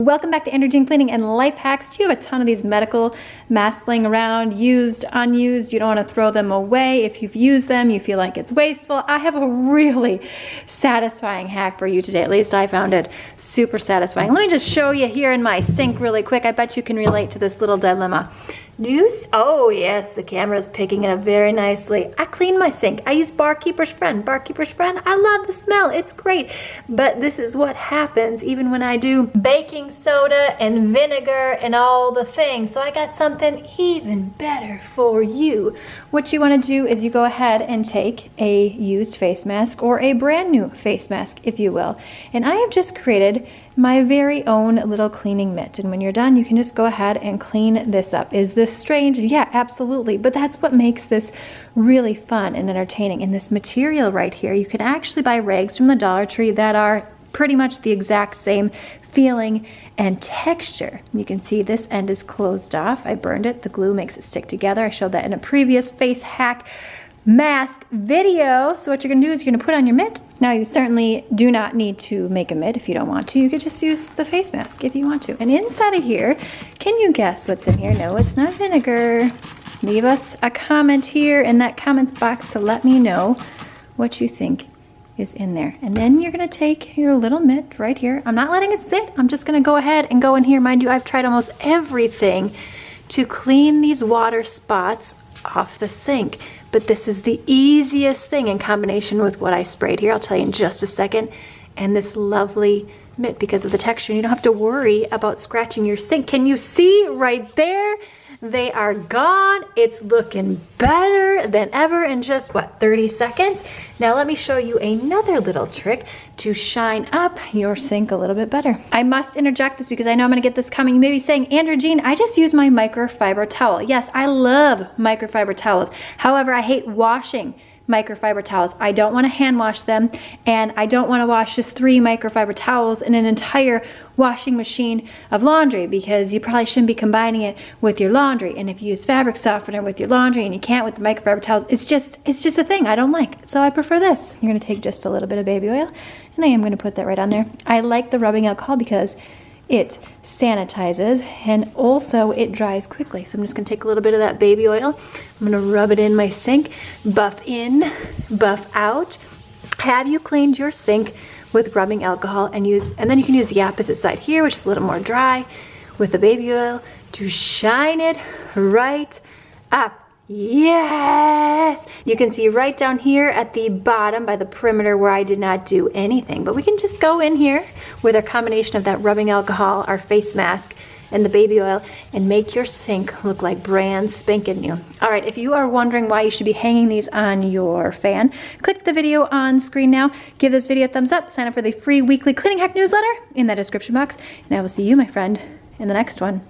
Welcome back to Andrea Cleaning and Life Hacks. Do you have a ton of these medical masks laying around, used, unused? You don't want to throw them away. If you've used them, you feel like it's wasteful. I have a really satisfying hack for you today. At least I found it super satisfying. Let me just show you here in my sink really quick. I bet you can relate to this little dilemma. Oh yes, the camera's picking it up very nicely. I clean my sink. I use Barkeeper's Friend. Barkeeper's Friend, I love the smell. It's great. But this is what happens even when I do baking soda and vinegar and all the things. So I got something even better for you. What you want to do is you go ahead and take a used face mask or a brand new face mask, if you will. And I have just created my very own little cleaning mitt, and when you're done you can just go ahead and clean this up. Is this strange? Yeah, absolutely, but that's what makes this really fun and entertaining. And this material right here, you can actually buy rags from the Dollar Tree that are pretty much the exact same feeling and texture. You can see this end is closed off. I burned it. The glue makes it stick together. I showed that in a previous face hack mask video. So what you're gonna do is you're gonna put on your mitt. Now you certainly do not need to make a mitt if you don't want to. You could just use the face mask if you want to. And inside of here, can you guess what's in here? No, it's not vinegar. Leave us a comment here in that comments box to let me know what you think is in there. And then you're gonna take your little mitt right here. I'm not letting it sit. I'm just gonna go ahead and go in here. Mind you, I've tried almost everything to clean these water spots off the sink, but this is the easiest thing in combination with what I sprayed here. I'll tell you in just a second. And this lovely mitt, because of the texture, you don't have to worry about scratching your sink. Can you see right there? They are gone. It's looking better than ever in just, what, 30 seconds? Now let me show you another little trick to shine up your sink a little bit better. I must interject this because I know I'm gonna get this coming. You may be saying, Andrea Jean, I just use my microfiber towel. Yes, I love microfiber towels. However, I hate washing microfiber towels. I don't want to hand wash them, and I don't want to wash just 3 microfiber towels in an entire washing machine of laundry, because you probably shouldn't be combining it with your laundry. And if you use fabric softener with your laundry and you can't with the microfiber towels, it's just a thing I don't like. So I prefer this. You're going to take just a little bit of baby oil, and I am going to put that right on there. I like the rubbing alcohol because it sanitizes and also it dries quickly. So I'm just gonna take a little bit of that baby oil. I'm gonna rub it in my sink, buff in, buff out. Have you cleaned your sink with rubbing alcohol and then you can use the opposite side here, which is a little more dry, with the baby oil to shine it right up. Yes! You can see right down here at the bottom by the perimeter where I did not do anything. But we can just go in here with our combination of that rubbing alcohol, our face mask, and the baby oil, and make your sink look like brand spanking new. All right, if you are wondering why you should be hanging these on your fan, click the video on screen now, give this video a thumbs up, sign up for the free weekly cleaning hack newsletter in that description box, and I will see you, my friend, in the next one.